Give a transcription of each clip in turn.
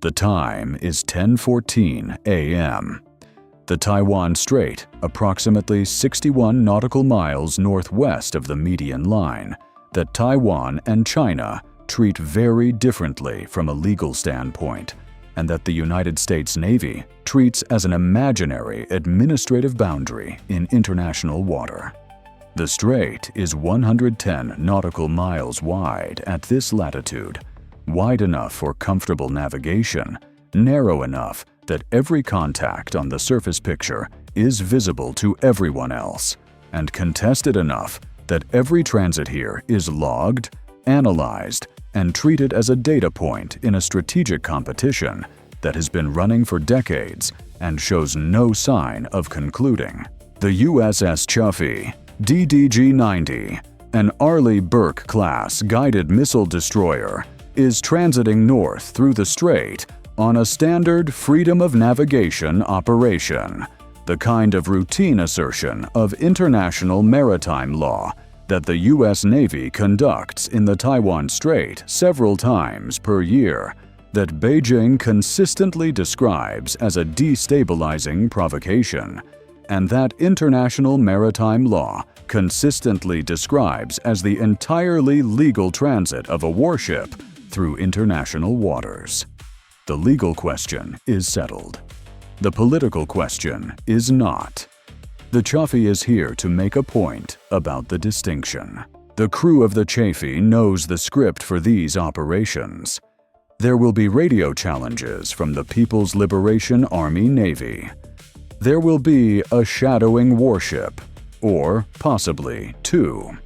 The time is 10:14 a.m. The Taiwan Strait, approximately 61 nautical miles northwest of the median line, that Taiwan and China treat very differently from a legal standpoint, and that the United States Navy treats as an imaginary administrative boundary in international water. The strait is 110 nautical miles wide at this latitude, wide enough for comfortable navigation, narrow enough that every contact on the surface picture is visible to everyone else, and contested enough that every transit here is logged, analyzed, and treated as a data point in a strategic competition that has been running for decades and shows no sign of concluding. The USS Chafee DDG-90, an Arleigh Burke-class guided missile destroyer, is transiting north through the strait on a standard freedom of navigation operation, the kind of routine assertion of international maritime law that the U.S. Navy conducts in the Taiwan Strait several times per year, that Beijing consistently describes as a destabilizing provocation, and that international maritime law consistently describes as the entirely legal transit of a warship through international waters. The legal question is settled. The political question is not. The Chafee is here to make a point about the distinction. The crew of the Chafee knows the script for these operations. There will be radio challenges from the People's Liberation Army Navy. There will be a shadowing warship, or possibly two.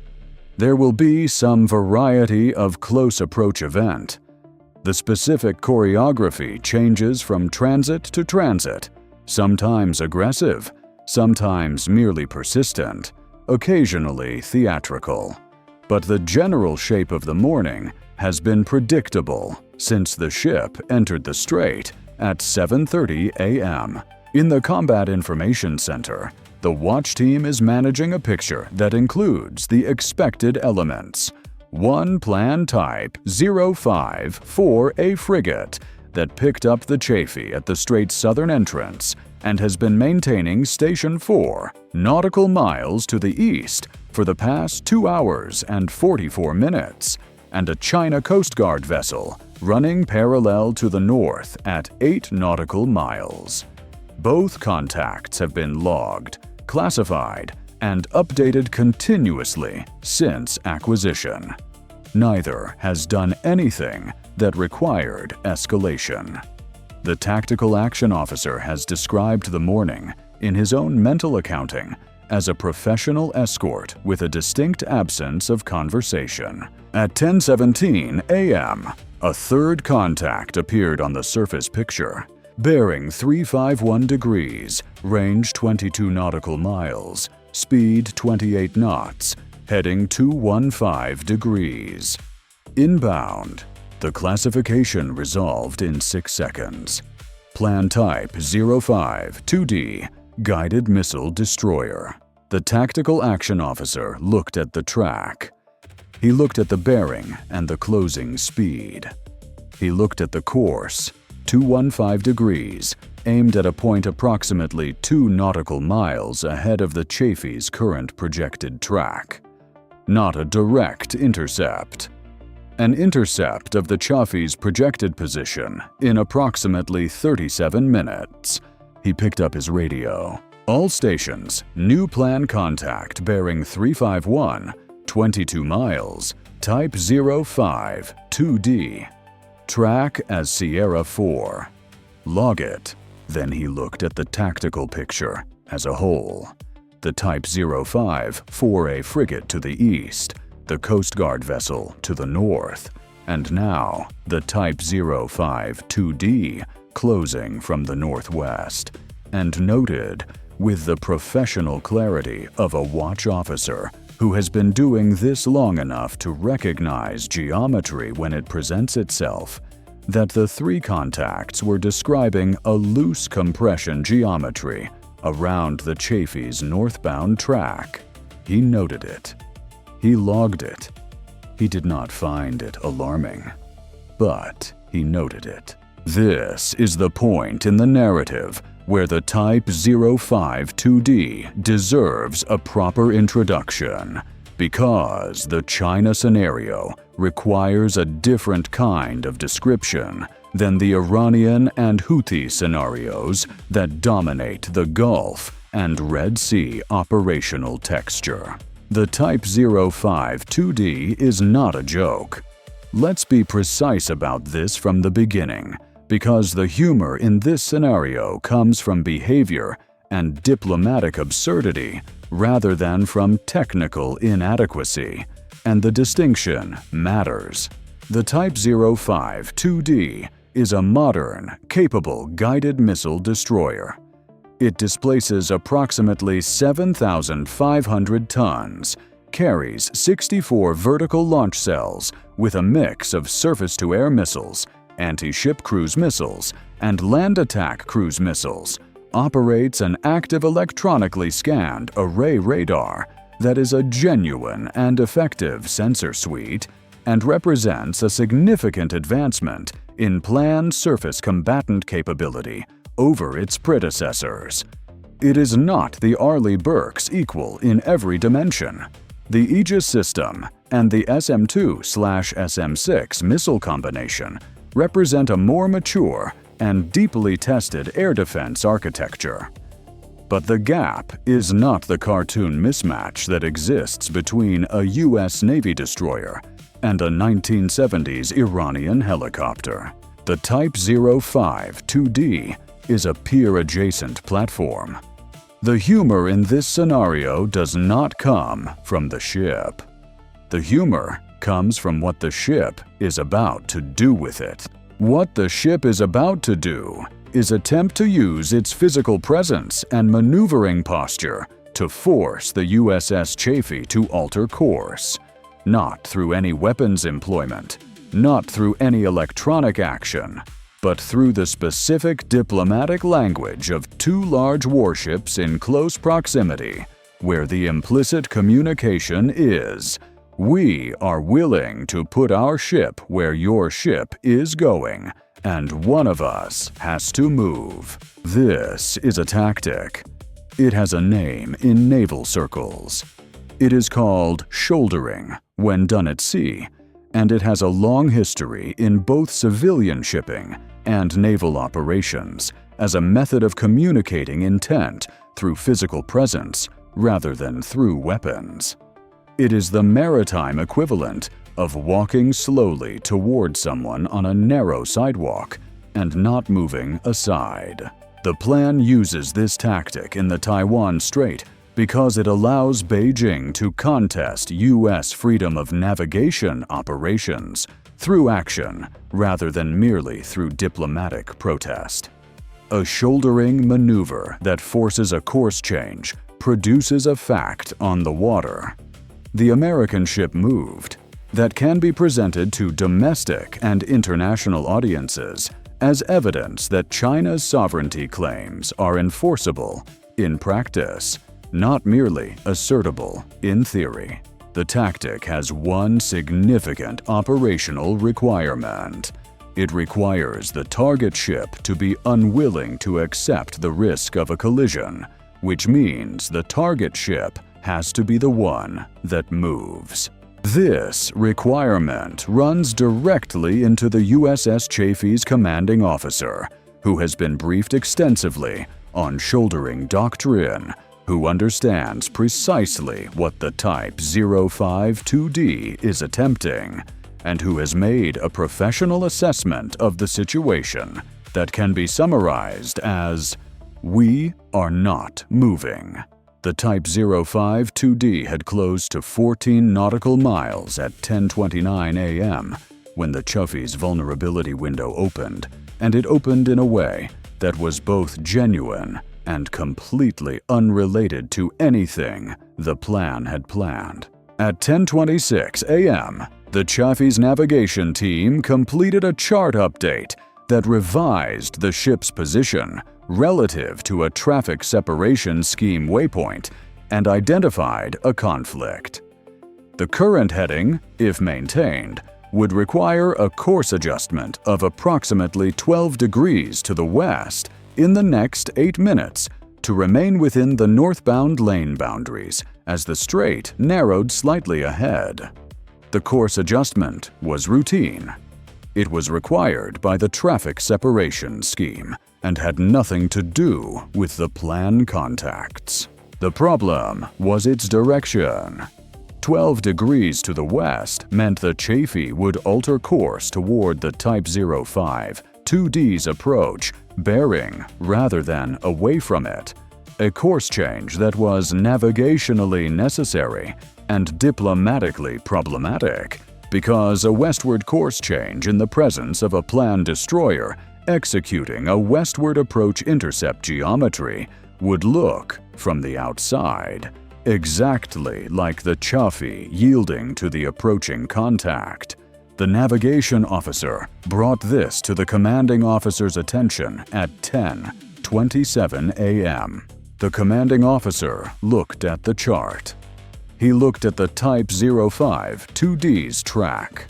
There will be some variety of close approach event. The specific choreography changes from transit to transit, sometimes aggressive, sometimes merely persistent, occasionally theatrical. But the general shape of the morning has been predictable since the ship entered the strait at 7:30 a.m. In the Combat Information Center, the watch team is managing a picture that includes the expected elements. One plan type 05 for a frigate that picked up the Chafee at the strait's southern entrance and has been maintaining Station 4 nautical miles to the east for the past 2 hours and 44 minutes, and a China Coast Guard vessel running parallel to the north at 8 nautical miles. Both contacts have been logged, classified, and updated continuously since acquisition. Neither has done anything that required escalation. The Tactical Action Officer has described the morning, in his own mental accounting, as a professional escort with a distinct absence of conversation. At 10:17 a.m., a third contact appeared on the surface picture, bearing 351 degrees, range 22 nautical miles, speed 28 knots, heading 215 degrees. Inbound. The classification resolved in 6 seconds. Plan type 05 2D, guided missile destroyer. The Tactical Action Officer looked at the track. He looked at the bearing and the closing speed. He looked at the course, 215 degrees, aimed at a point approximately 2 nautical miles ahead of the Chafee's current projected track. Not a direct intercept. An intercept of the Chafee's projected position in approximately 37 minutes. He picked up his radio. All stations, new plan contact bearing 351, 22 miles, type 05, 2D. Track as Sierra 4. Log it. Then he looked at the tactical picture as a whole. The type 05 4A frigate to the east, the Coast Guard vessel to the north, and now the type 05 2D closing from the northwest, and noted with the professional clarity of a watch officer who has been doing this long enough to recognize geometry when it presents itself, that the three contacts were describing a loose compression geometry around the Chafee's northbound track. He noted it. He logged it. He did not find it alarming, but he noted it. This is the point in the narrative where the Type 052D deserves a proper introduction, because the China scenario requires a different kind of description than the Iranian and Houthi scenarios that dominate the Gulf and Red Sea operational texture. The Type 052D is not a joke. Let's be precise about this from the beginning, because the humor in this scenario comes from behavior and diplomatic absurdity rather than from technical inadequacy, and the distinction matters. The Type 052D is a modern, capable guided missile destroyer. It displaces approximately 7,500 tons, carries 64 vertical launch cells with a mix of surface-to-air missiles, anti-ship cruise missiles, and land attack cruise missiles, operates an active electronically scanned array radar that is a genuine and effective sensor suite, and represents a significant advancement in planned surface combatant capability over its predecessors. It is not the Arleigh Burke's equal in every dimension. The Aegis system and the SM-2/SM-6 missile combination represent a more mature and deeply tested air defense architecture. But the gap is not the cartoon mismatch that exists between a U.S. Navy destroyer and a 1970s Iranian helicopter. The Type 052D is a peer-adjacent platform. The humor in this scenario does not come from the ship. The humor comes from what the ship is about to do with it. What the ship is about to do is attempt to use its physical presence and maneuvering posture to force the USS Chafee to alter course, not through any weapons employment, not through any electronic action, but through the specific diplomatic language of two large warships in close proximity, where the implicit communication is, "We are willing to put our ship where your ship is going, and one of us has to move." This is a tactic. It has a name in naval circles. It is called shouldering when done at sea, and it has a long history in both civilian shipping and naval operations as a method of communicating intent through physical presence rather than through weapons. It is the maritime equivalent of walking slowly toward someone on a narrow sidewalk and not moving aside. The plan uses this tactic in the Taiwan Strait because it allows Beijing to contest U.S. freedom of navigation operations through action rather than merely through diplomatic protest. A shouldering maneuver that forces a course change produces a fact on the water. The American ship moved, that can be presented to domestic and international audiences as evidence that China's sovereignty claims are enforceable in practice, not merely assertable in theory. The tactic has one significant operational requirement. It requires the target ship to be unwilling to accept the risk of a collision, which means the target ship has to be the one that moves. This requirement runs directly into the USS Chafee's commanding officer, who has been briefed extensively on shouldering doctrine, who understands precisely what the Type 052D is attempting, and who has made a professional assessment of the situation that can be summarized as, "We are not moving." The Type 052D had closed to 14 nautical miles at 10:29 a.m. when the Chafee's vulnerability window opened, and it opened in a way that was both genuine and completely unrelated to anything the plan had planned. At 10:26 a.m., the Chafee's navigation team completed a chart update that revised the ship's position relative to a traffic separation scheme waypoint and identified a conflict. The current heading, if maintained, would require a course adjustment of approximately 12 degrees to the west in the next 8 minutes to remain within the northbound lane boundaries as the strait narrowed slightly ahead. The course adjustment was routine. It was required by the traffic separation scheme and had nothing to do with the plan contacts. The problem was its direction. 12 degrees to the west meant the Chafee would alter course toward the Type 05 2D's approach, bearing rather than away from it, a course change that was navigationally necessary and diplomatically problematic because a westward course change in the presence of a planned destroyer executing a westward approach intercept geometry would look, from the outside, exactly like the Chafee yielding to the approaching contact. The navigation officer brought this to the commanding officer's attention at 10:27 a.m. The commanding officer looked at the chart. He looked at the Type 05 2D's track.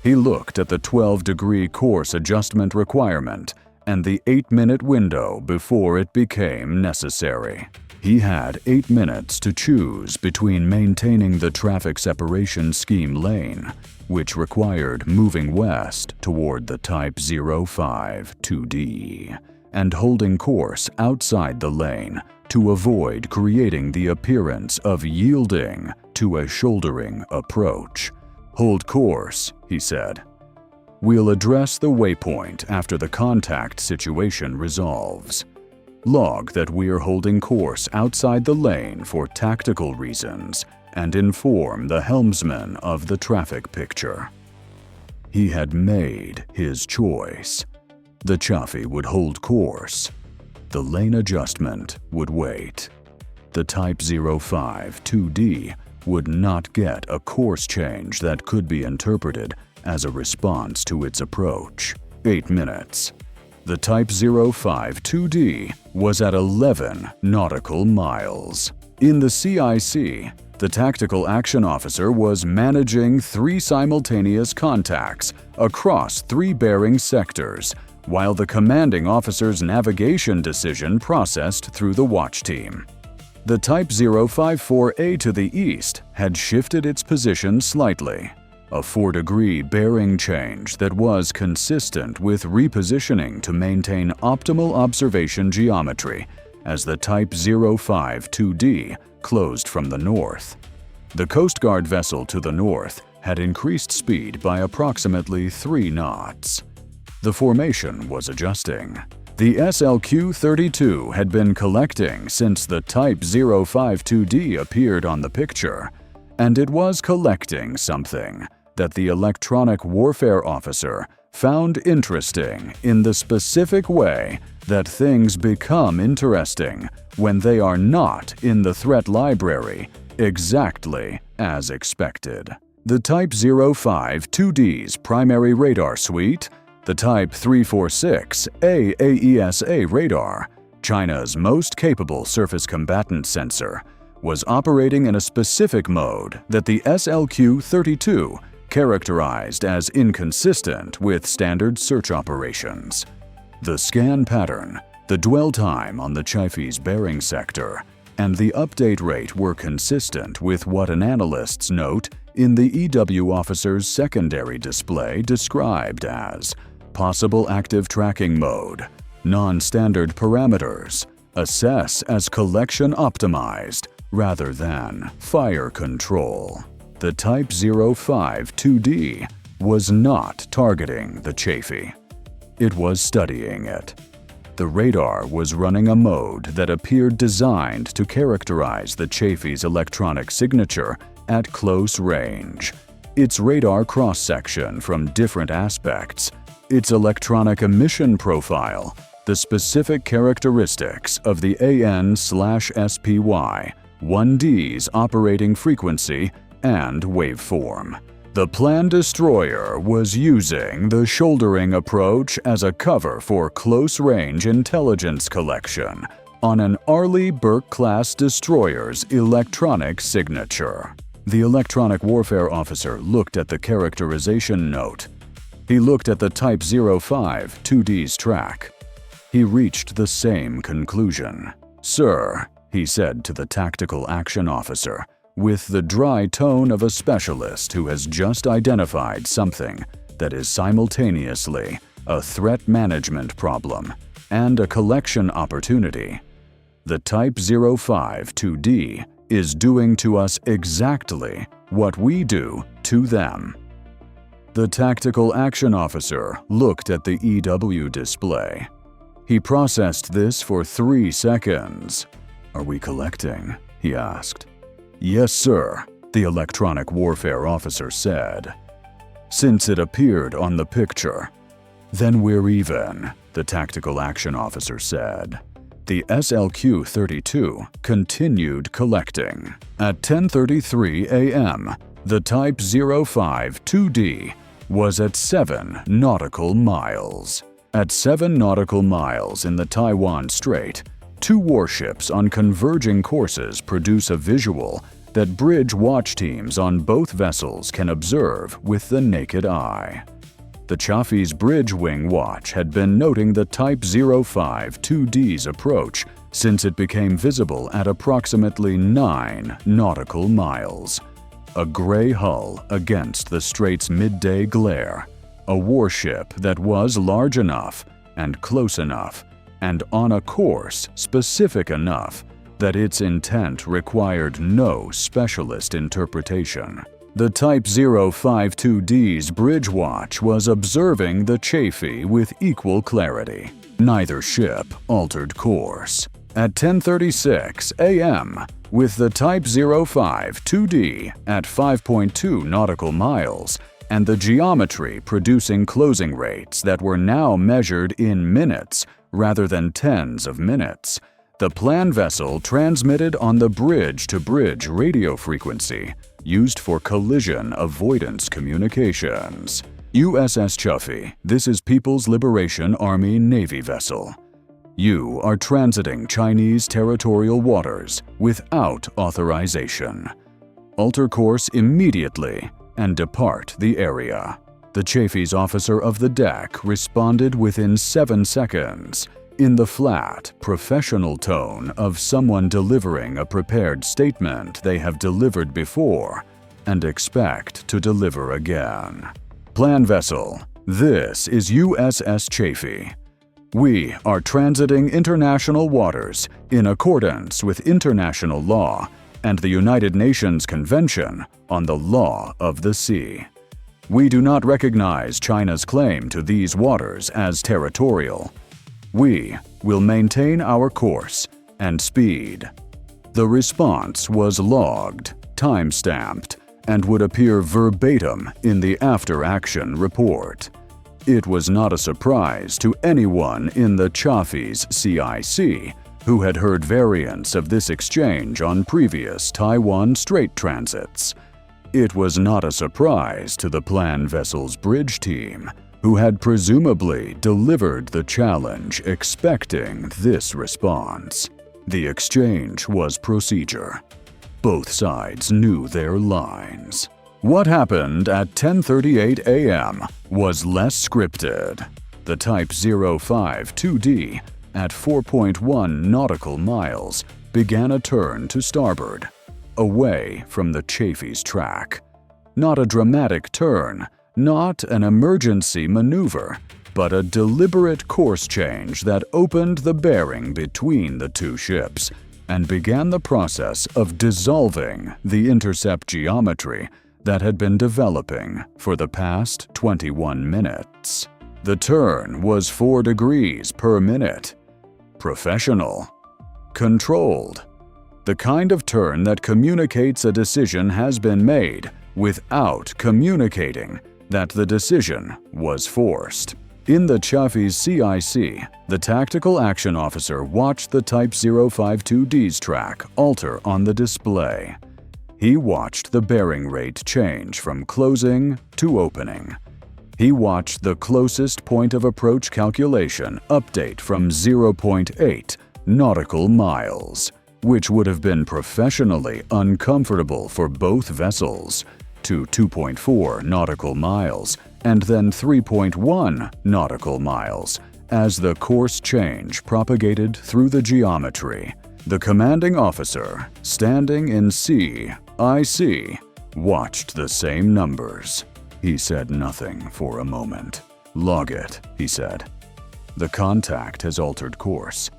He looked at the 12-degree course adjustment requirement and the 8-minute window before it became necessary. He had 8 minutes to choose between maintaining the traffic separation scheme lane, which required moving west toward the Type 05 2D, and holding course outside the lane to avoid creating the appearance of yielding to a shouldering approach. "Hold course," he said. "We'll address the waypoint after the contact situation resolves. Log that we're holding course outside the lane for tactical reasons and inform the helmsman of the traffic picture." He had made his choice. The Chafee would hold course. The lane adjustment would wait. The Type 05 2D would not get a course change that could be interpreted as a response to its approach. 8 minutes. The Type 05 2D was at 11 nautical miles. In the CIC, the Tactical Action Officer was managing 3 simultaneous contacts across 3 bearing sectors, while the commanding officer's navigation decision processed through the watch team. The Type 054A to the east had shifted its position slightly, a 4-degree bearing change that was consistent with repositioning to maintain optimal observation geometry as the Type 05 2D closed from the north. The Coast Guard vessel to the north had increased speed by approximately 3 knots. The formation was adjusting. The SLQ-32 had been collecting since the Type 05 2D appeared on the picture, and it was collecting something that the electronic warfare officer found interesting in the specific way that things become interesting when they are not in the threat library exactly as expected. The Type 05 2D's primary radar suite, the Type 346A AESA radar, China's most capable surface combatant sensor, was operating in a specific mode that the SLQ-32 characterized as inconsistent with standard search operations. The scan pattern, the dwell time on the Chafee's bearing sector, and the update rate were consistent with what an analyst's note in the EW officer's secondary display described as possible active tracking mode, non-standard parameters, assess as collection optimized rather than fire control. The Type 05 2D was not targeting the Chafee. It was studying it. The radar was running a mode that appeared designed to characterize the Chafee's electronic signature at close range, its radar cross-section from different aspects, its electronic emission profile, the specific characteristics of the AN/SPY 1D's operating frequency and waveform. The planned destroyer was using the shouldering approach as a cover for close-range intelligence collection on an Arleigh Burke-class destroyer's electronic signature. The electronic warfare officer looked at the characterization note. He looked at the Type 05 2D's track. He reached the same conclusion. "Sir," he said to the tactical action officer, with the dry tone of a specialist who has just identified something that is simultaneously a threat management problem and a collection opportunity. "The Type 05 2D is doing to us exactly what we do to them." The tactical action officer looked at the EW display. He processed this for 3 seconds. "Are we collecting?" he asked. "Yes, sir," the electronic warfare officer said. "Since it appeared on the picture." "Then we're even," the tactical action officer said. The SLQ-32 continued collecting. At 10:33 a.m., the Type 05 2D was at 7 nautical miles. At 7 nautical miles in the Taiwan Strait, 2 warships on converging courses produce a visual that bridge watch teams on both vessels can observe with the naked eye. The Chafee's bridge wing watch had been noting the Type 05 2D's approach since it became visible at approximately 9 nautical miles. A gray hull against the strait's midday glare, a warship that was large enough and close enough and on a course specific enough that its intent required no specialist interpretation. The Type 05 2D's bridge watch was observing the Chafee with equal clarity. Neither ship altered course. At 10:36 a.m., with the Type 05 2D at 5.2 nautical miles and the geometry producing closing rates that were now measured in minutes rather than tens of minutes, the plan vessel transmitted on the bridge-to-bridge radio frequency used for collision avoidance communications. USS Chafee, this is People's Liberation Army Navy vessel. You are transiting Chinese territorial waters without authorization. Alter course immediately and depart the area. The Chafee's officer of the deck responded within 7 seconds, in the flat, professional tone of someone delivering a prepared statement they have delivered before and expect to deliver again. Plan vessel, this is USS Chafee. We are transiting international waters in accordance with international law and the United Nations Convention on the Law of the Sea. We do not recognize China's claim to these waters as territorial. We will maintain our course and speed. The response was logged, time-stamped, and would appear verbatim in the after-action report. It was not a surprise to anyone in the Chafee's CIC who had heard variants of this exchange on previous Taiwan Strait transits. It was not a surprise to the plan vessel's bridge team, who had presumably delivered the challenge expecting this response. The exchange was procedure. Both sides knew their lines. What happened at 10:38 a.m. was less scripted. The Type 05 2D at 4.1 nautical miles began a turn to starboard, away from the Chafee's track. Not a dramatic turn, not an emergency maneuver, but a deliberate course change that opened the bearing between the two ships and began the process of dissolving the intercept geometry that had been developing for the past 21 minutes. The turn was 4 degrees per minute. Professional. Controlled. The kind of turn that communicates a decision has been made without communicating that the decision was forced. In the Chafee's CIC, the tactical action officer watched the Type 05 2D's track alter on the display. He watched the bearing rate change from closing to opening. He watched the closest point of approach calculation update from 0.8 nautical miles. which would have been professionally uncomfortable for both vessels, to 2.4 nautical miles and then 3.1 nautical miles as the course change propagated through the geometry. The commanding officer, standing in CIC, watched the same numbers. He said nothing for a moment. "Log it," he said. "The contact has altered course.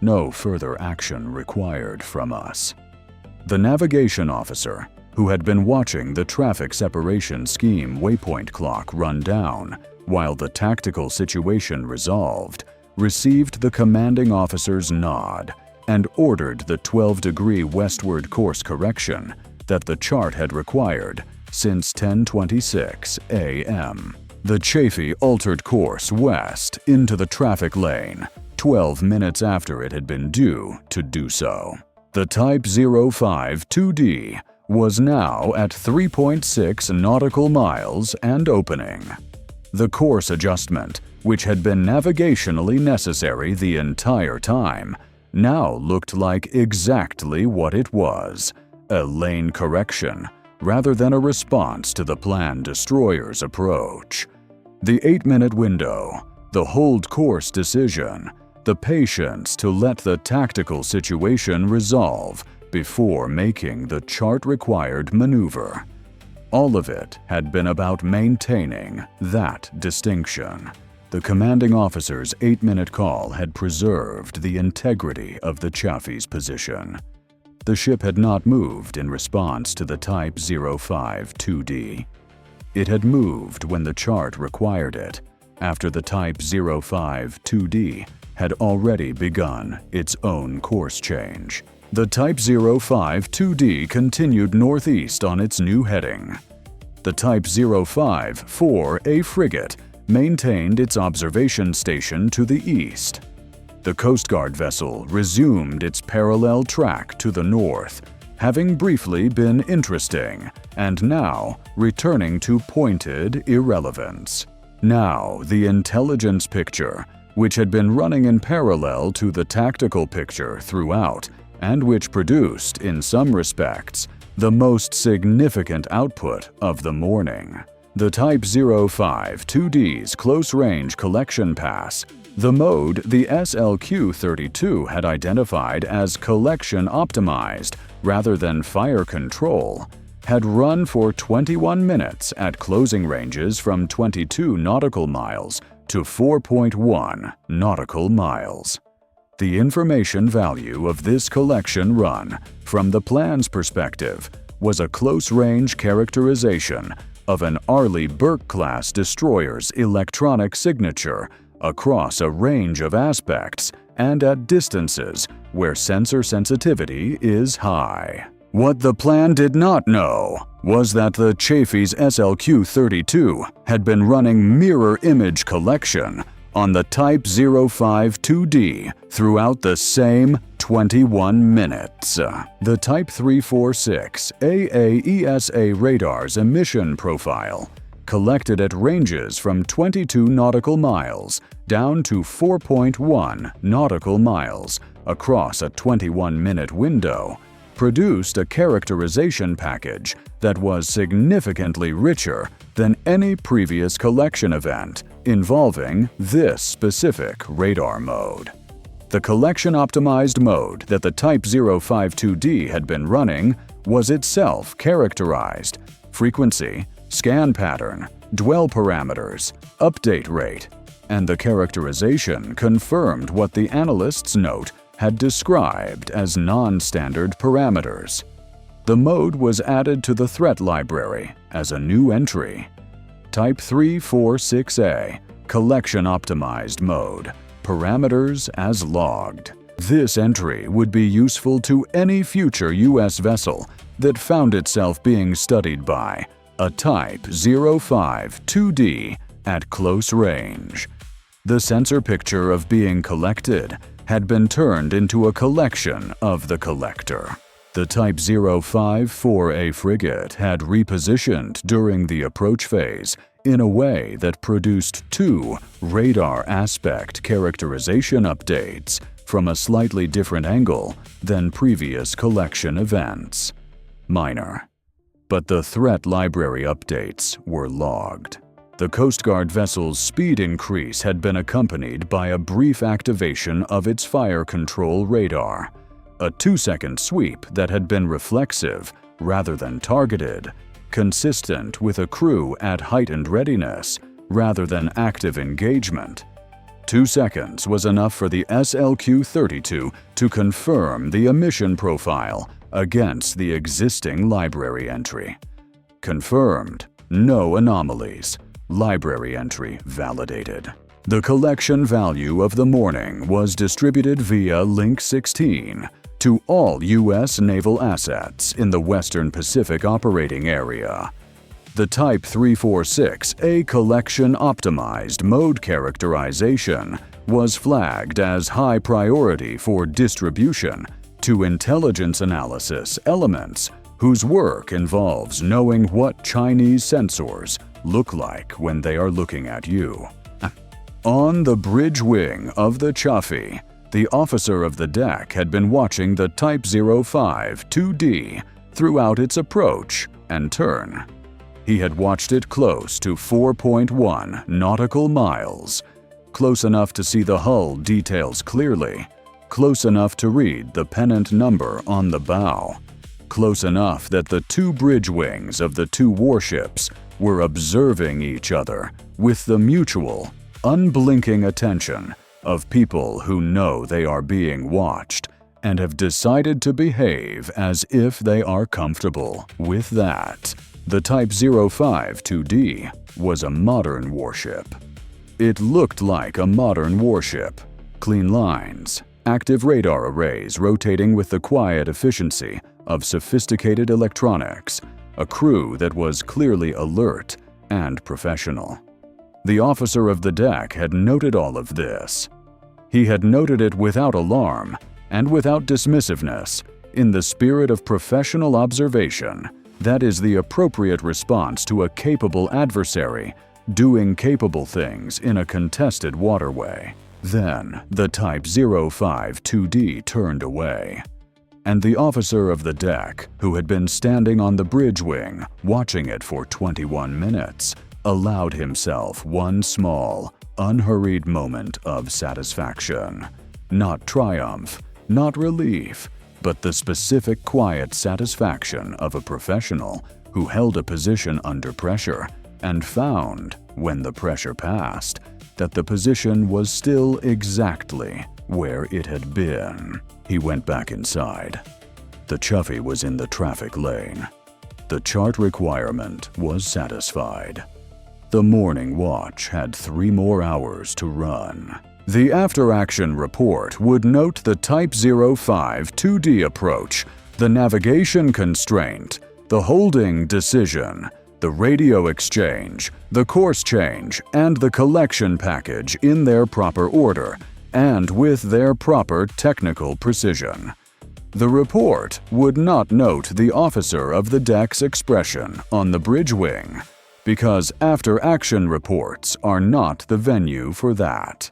No further action required from us." The navigation officer, who had been watching the traffic separation scheme waypoint clock run down while the tactical situation resolved, received the commanding officer's nod and ordered the 12-degree westward course correction that the chart had required since 10:26 a.m. The Chafee altered course west into the traffic lane 12 minutes after it had been due to do so. The Type 052D was now at 3.6 nautical miles and opening. The course adjustment, which had been navigationally necessary the entire time, now looked like exactly what it was: a lane correction rather than a response to the planned destroyer's approach. The 8-minute window, the hold course decision, the patience to let the tactical situation resolve before making the chart-required maneuver. All of it had been about maintaining that distinction. The commanding officer's 8-minute call had preserved the integrity of the Chafee's position. The ship had not moved in response to the Type 052D. It had moved when the chart required it, after the Type 052D had already begun its own course change. The Type 052D continued northeast on its new heading. The Type 054A frigate maintained its observation station to the east. The Coast Guard vessel resumed its parallel track to the north, having briefly been interesting and now returning to pointed irrelevance. Now the intelligence picture, which had been running in parallel to the tactical picture throughout, and which produced, in some respects, the most significant output of the morning. The Type 052D's close-range collection pass, the mode the SLQ-32 had identified as collection optimized rather than fire control, had run for 21 minutes at closing ranges from 22 nautical miles to 4.1 nautical miles. The information value of this collection run, from the plan's perspective, was a close-range characterization of an Arleigh Burke-class destroyer's electronic signature across a range of aspects and at distances where sensor sensitivity is high. What the plan did not know was that the Chafee's SLQ-32 had been running mirror image collection on the Type 052D throughout the same 21 minutes. The Type 346 AESA radar's emission profile, collected at ranges from 22 nautical miles down to 4.1 nautical miles across a 21-minute window, produced a characterization package that was significantly richer than any previous collection event involving this specific radar mode. The collection-optimized mode that the Type 052D had been running was itself characterized: frequency, scan pattern, dwell parameters, update rate, and the characterization confirmed what the analyst's note had described as non-standard parameters. The mode was added to the threat library as a new entry. Type 346A, Collection Optimized Mode, Parameters as Logged. This entry would be useful to any future U.S. vessel that found itself being studied by a Type 052D at close range. The sensor picture of being collected had been turned into a collection of the collector. The Type 054A frigate had repositioned during the approach phase in a way that produced 2 radar aspect characterization updates from a slightly different angle than previous collection events. Minor. But the threat library updates were logged. The Coast Guard vessel's speed increase had been accompanied by a brief activation of its fire control radar, a 2-second sweep that had been reflexive rather than targeted, consistent with a crew at heightened readiness rather than active engagement. 2 seconds was enough for the SLQ-32 to confirm the emission profile against the existing library entry. Confirmed, no anomalies. Library entry validated. The collection value of the morning was distributed via Link 16 to all U.S. naval assets in the Western Pacific operating area. The Type 346A collection optimized mode characterization was flagged as high priority for distribution to intelligence analysis elements whose work involves knowing what Chinese sensors look like when they are looking at you. On the bridge wing of the Chafee, the officer of the deck had been watching the Type 05 2D throughout its approach and turn. He had watched it close to 4.1 nautical miles, close enough to see the hull details clearly, close enough to read the pennant number on the bow, close enough that the two bridge wings of the two warships were observing each other with the mutual, unblinking attention of people who know they are being watched and have decided to behave as if they are comfortable with that. The Type 05 2D was a modern warship. It looked like a modern warship. Clean lines, active radar arrays rotating with the quiet efficiency of sophisticated electronics, a crew that was clearly alert and professional. The officer of the deck had noted all of this. He had noted it without alarm and without dismissiveness, in the spirit of professional observation. That is the appropriate response to a capable adversary doing capable things in a contested waterway. Then the Type 05 2D turned away, and the officer of the deck, who had been standing on the bridge wing watching it for 21 minutes, allowed himself one small, unhurried moment of satisfaction. Not triumph, not relief, but the specific quiet satisfaction of a professional who held a position under pressure and found, when the pressure passed, that the position was still exactly where it had been. He went back inside. The Chafee was in the traffic lane. The chart requirement was satisfied. The morning watch had 3 more hours to run. The after-action report would note the Type 05 2D approach, the navigation constraint, the holding decision, the radio exchange, the course change, and the collection package in their proper order and with their proper technical precision. The report would not note the officer of the deck's expression on the bridge wing, because after-action reports are not the venue for that.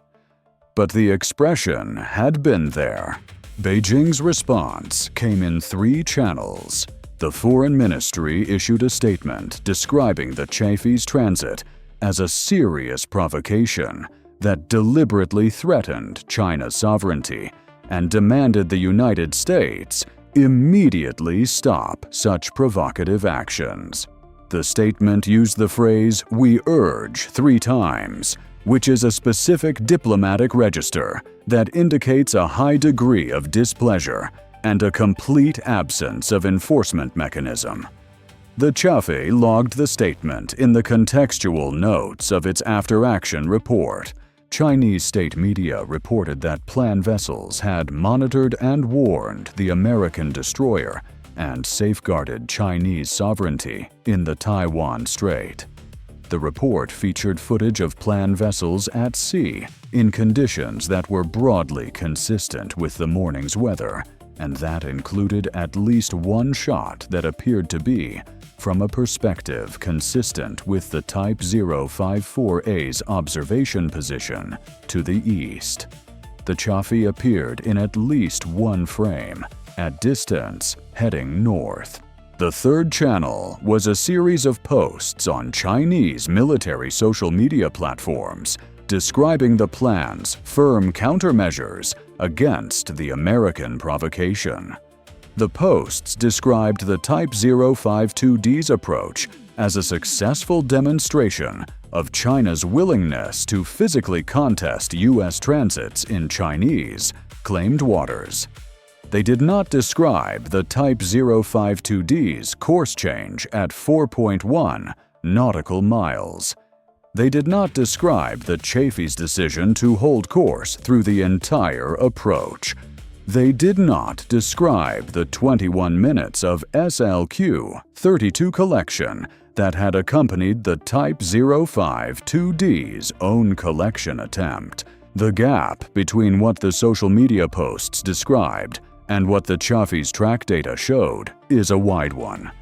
But the expression had been there. Beijing's response came in 3 channels. The Foreign Ministry issued a statement describing the Chafee's transit as a serious provocation that deliberately threatened China's sovereignty and demanded the United States immediately stop such provocative actions. The statement used the phrase "we urge" 3 times, which is a specific diplomatic register that indicates a high degree of displeasure and a complete absence of enforcement mechanism. The Chafee logged the statement in the contextual notes of its after-action report. Chinese state media reported that plan vessels had monitored and warned the American destroyer and safeguarded Chinese sovereignty in the Taiwan Strait. The report featured footage of plan vessels at sea in conditions that were broadly consistent with the morning's weather, and that included at least 1 shot that appeared to be from a perspective consistent with the Type 054A's observation position to the east. the Chafee appeared in at least one frame, at distance, heading north. The third channel was a series of posts on Chinese military social media platforms describing the plan's firm countermeasures against the American provocation. The posts described the Type 052D's approach as a successful demonstration of China's willingness to physically contest U.S. transits in Chinese claimed waters. They did not describe the Type 052D's course change at 4.1 nautical miles. They did not describe the Chafee's decision to hold course through the entire approach. They did not describe the 21 minutes of SLQ-32 collection that had accompanied the Type 052D's own collection attempt. The gap between what the social media posts described and what the Chafee's track data showed is a wide one.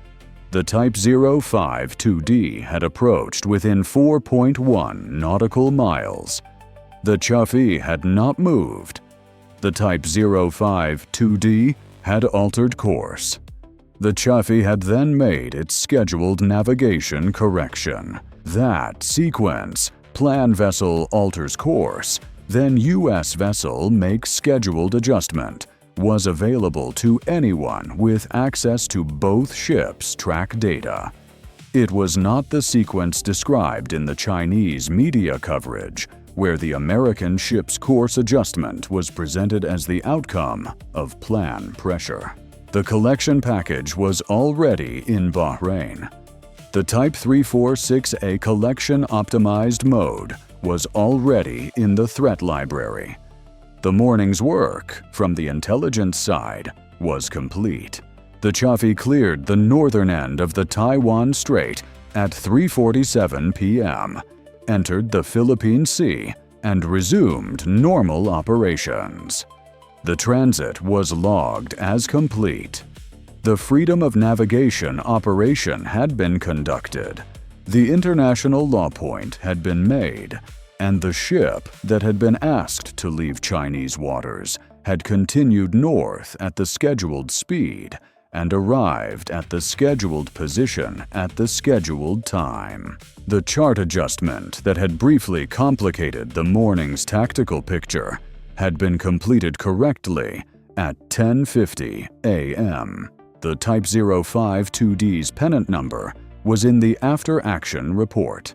The Type 052D had approached within 4.1 nautical miles. The Chafee had not moved. The Type 052D had altered course. The Chafee had then made its scheduled navigation correction. That sequence, plan vessel alters course, then U.S. vessel makes scheduled adjustment, was available to anyone with access to both ships' track data. It was not the sequence described in the Chinese media coverage, where the American ship's course adjustment was presented as the outcome of plan pressure. The collection package was already in Bahrain. The Type 346A collection optimized mode was already in the threat library. The morning's work, from the intelligence side, was complete. The Chafee cleared the northern end of the Taiwan Strait at 3:47 p.m., entered the Philippine Sea, and resumed normal operations. The transit was logged as complete. The freedom of navigation operation had been conducted. The international law point had been made, and the ship that had been asked to leave Chinese waters had continued north at the scheduled speed and arrived at the scheduled position at the scheduled time. The chart adjustment that had briefly complicated the morning's tactical picture had been completed correctly at 10:50 a.m. The Type 052D's pennant number was in the after-action report.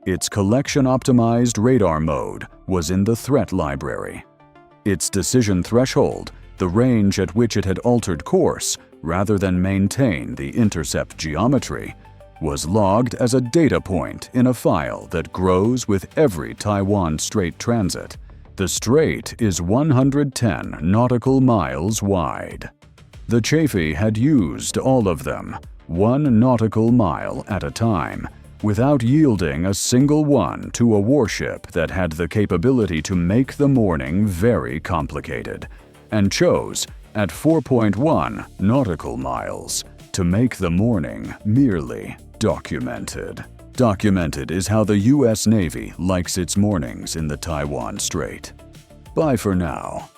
Its collection-optimized radar mode was in the threat library. Its decision threshold, the range at which it had altered course rather than maintain the intercept geometry, was logged as a data point in a file that grows with every Taiwan Strait transit. The strait is 110 nautical miles wide. The Chafee had used all of them, 1 nautical mile at a time, without yielding a single one to a warship that had the capability to make the morning very complicated, and chose, at 4.1 nautical miles, to make the morning merely documented. Documented is how the U.S. Navy likes its mornings in the Taiwan Strait. Bye for now.